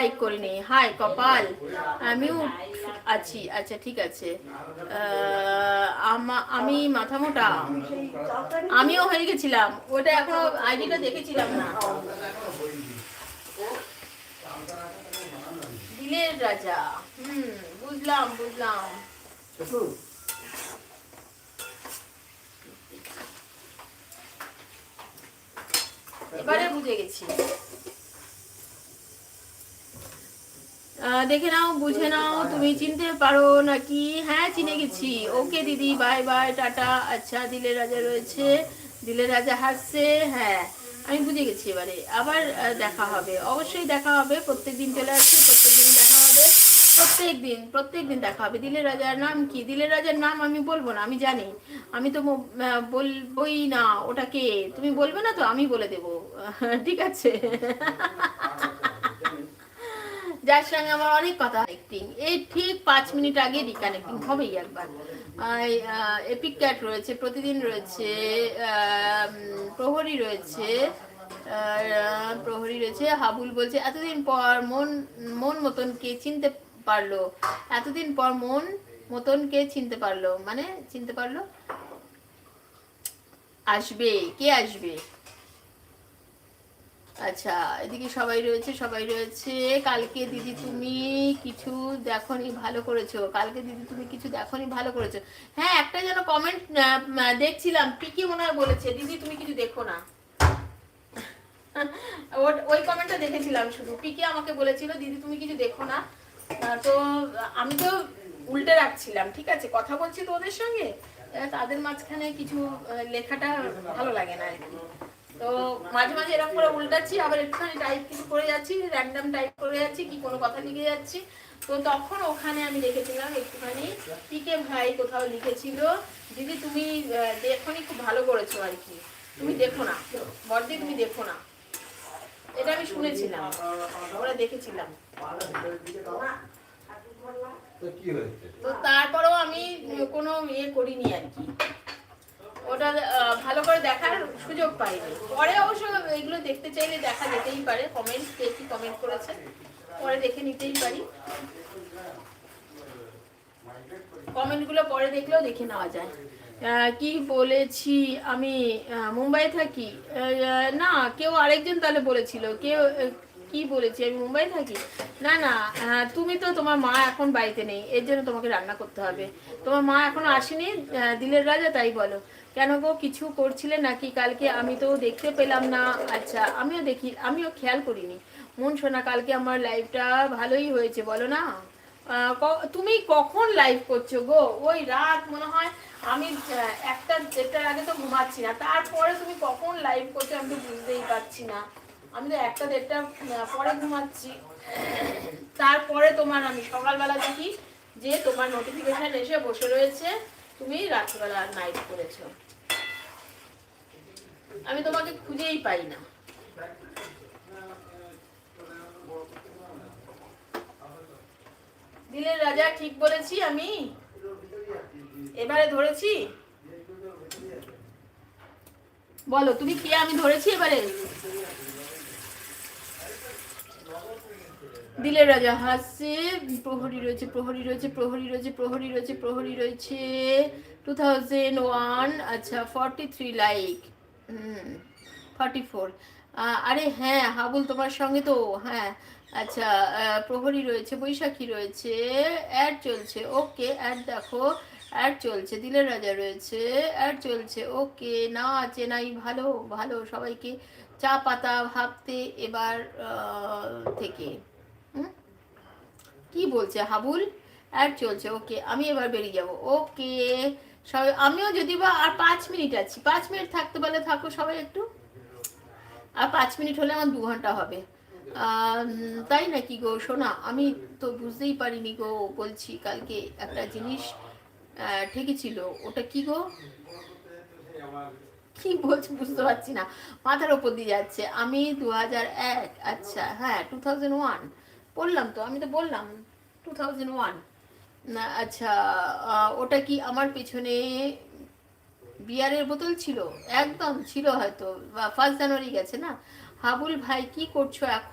Like করিনি। High কপাল, আমিও আছি। আচ্ছা ঠিক আছে। আমি মাথা মোটা, আমিও হয়ে গেছিলাম। ওটা এখনো আইডিটা দেখেছিলাম না। দিলের রাজা, বুঝলাম বুঝলাম। এবারে বুঝে গেছি। দেখে নাও, বুঝে নাও, তুমি চিনতে পারো নাকি? হ্যাঁ চিনে গেছি। ওকে দিদি, বাই বাই, টাটা। আচ্ছা দিলের রাজা রয়েছে, দিলের রাজা হাসছে। হ্যাঁ আমি বুঝে গেছি। এবারে আবার দেখা হবে, অবশ্যই দেখা হবে। প্রত্যেকদিন চলে আসছে, প্রত্যেকদিন দেখা হবে, প্রত্যেকদিন দেখা হবে। দিলের রাজার নাম কি? দিলের রাজার নাম আমি বলবো না, আমি জানি। আমি তো বলবোই না। ওটাকে তুমি বলবে না তো, আমি বলে দেবো। ঠিক আছে। যার সঙ্গে আমার অনেক কথা। কানেক্টিং এই ঠিক 5 মিনিট আগে রিকানেক্টিং হবেই একবার। এপিক ক্যাট রয়েছে, প্রতিদিন রয়েছে, প্রহরী রয়েছে, প্রহরী রয়েছে। হাবুল বলছে এতদিন পর মন মন মতন কে চিনতে পারলো, এতদিন পর মন মতন কে চিনতে পারলো, মানে চিনতে পারলো। আসবে, কে আসবে? আচ্ছা এদিকে সবাই রয়েছে, সবাই রয়েছে। কালকে দিদি তুমি কিছু দেখনি, ভালো করেছো। কালকে দিদি তুমি কিছু দেখনি, ভালো করেছো। হ্যাঁ একটা যেন কমেন্ট দেখছিলাম, পিকি মনে হয় বলেছে দিদি তুমি কিছু দেখো না। ওই কমেন্টটা দেখেছিলাম শুধু। পিকি আমাকে বলেছিল দিদি তুমি কিছু দেখো না। তো আমি তো উল্টে রাখছিলাম, ঠিক আছে, কথা বলছি তো ওদের সঙ্গে, তাদের মাঝখানে কিছু লেখাটা ভালো লাগে না আর কি। তো মাঝে মাঝে এরকম করে উল্টাচ্ছি, আবার একটুখানি টাইপ কিছু করে যাচ্ছি, র্যান্ডম টাইপ করে যাচ্ছি, কি কোনো কথা লিখে যাচ্ছি। তো তখন ওখানে আমি দেখেছিলাম একটুখানি পিকে ভাই কোথাও লিখেছিল দিদি তুমি দেখোনি, খুব ভালো করেছো আর কি, তুমি দেখো না বড়দি, তুমি দেখো না। এটা আমি শুনেছিলাম, ওরা দেখেছিলাম। তো তারপরেও আমি কোনো ইয়ে করিনি আর কি, ওটা ভালো করে দেখার সুযোগ পাইনি। পরে অবশ্য এগুলো দেখতে চাইলে দেখা যেতেই পারে, কমেন্ট কে কি কমেন্ট করেছে পরে দেখে নিতেই পারি। কমেন্টগুলো পরে দেখলেও দেখে নেওয়া যায়। কি বলেছি আমি মুম্বাই থাকি? না, কেউ আরেকজন তাহলে বলেছিল। কেউ কি বলেছি আমি মুম্বাই থাকি? না না, তুমি তো, তোমার মা এখন বাড়িতে নেই, এর জন্য তোমাকে রান্না করতে হবে। তোমার মা এখনো আসেনি, দিলের রাজা, তাই বলো। কেন গো, কিছু করছিলে নাকি কালকে? আমি তো দেখতে পেলাম না। আচ্ছা আমিও খেয়াল করিনি। মন শোনা, কালকে আমার লাইফটা ভালোই হয়েছে, বলো না। তুমি কখন লাইভ করছো গো? ওই রাত মনে হয় আমি 1টা 1:30টার আগে তো ঘুমাচ্ছি না, তারপরে তুমি কখন লাইভ করছো আমি তো বুঝতেই পারছি না। আমি তো 1টা 1:30 পরে ঘুমাচ্ছি, তারপরে তোমার আমি সকালবেলা দেখি যে তোমার নোটিফিকেশন এসে বসে রয়েছে, তুমি রাত্রিবেলা নাইট করেছো। আমি তোমাকে খুঁজেই পাই না। দিলের রাজা ঠিক বলেছি আমি, এবারে ধরেছি। বলো তুমি কে, আমি ধরেছি এবারে। দিলের রাজা হাসছে। প্রহরী রয়েছে, প্রহরী রয়েছে, প্রহরী রয়েছে, প্রহরী রয়েছে, প্রহরী রয়েছে। 2001। আচ্ছা 43 লাইক। 44। আরে হ্যাঁ হাবুল তোমার সঙ্গে তো, হ্যাঁ। আচ্ছা প্রহরী রয়েছে, বৈশাখী রয়েছে, অ্যাড চলছে, ওকে অ্যাড দেখো, অ্যাড চলছে। দিলের রাজা রয়েছে, অ্যাড চলছে, ওকে। না চেনাই ভালো, ভালো সবাইকে চা পাতা ভাবতে এবার থেকে। কি বলছে হাবুল? অ্যাড চলছে, ওকে আমি এবার বেরিয়ে যাব, ওকে। সবাই আমিও যদি বা আর 5 মিনিট আছি, 5 মিনিট থাকতে পারলে থাকো সবাই একটু। আর 5 মিনিট হলে আমার 2 ঘন্টা হবে। তাই নাকি গো সোনা? আমি তো বুঝতেই পারিনি গো, বলছি কালকে একটা জিনিস ঠেকেছিল, ওটা কি গো? কি বলছি বুঝতে পারছি না, মাথার ওপর দিয়ে যাচ্ছে। আমি 2001। আচ্ছা হ্যাঁ 2001 বললাম তো, আমি তো বললাম 2001 না। আচ্ছা ওটা কি আমার পেছনে বিয়ারের বোতল ছিল? একদম ছিল হয়তো, বা 1 জানুয়ারি গেছে না। হাবুল ভাই কি করছো এখন?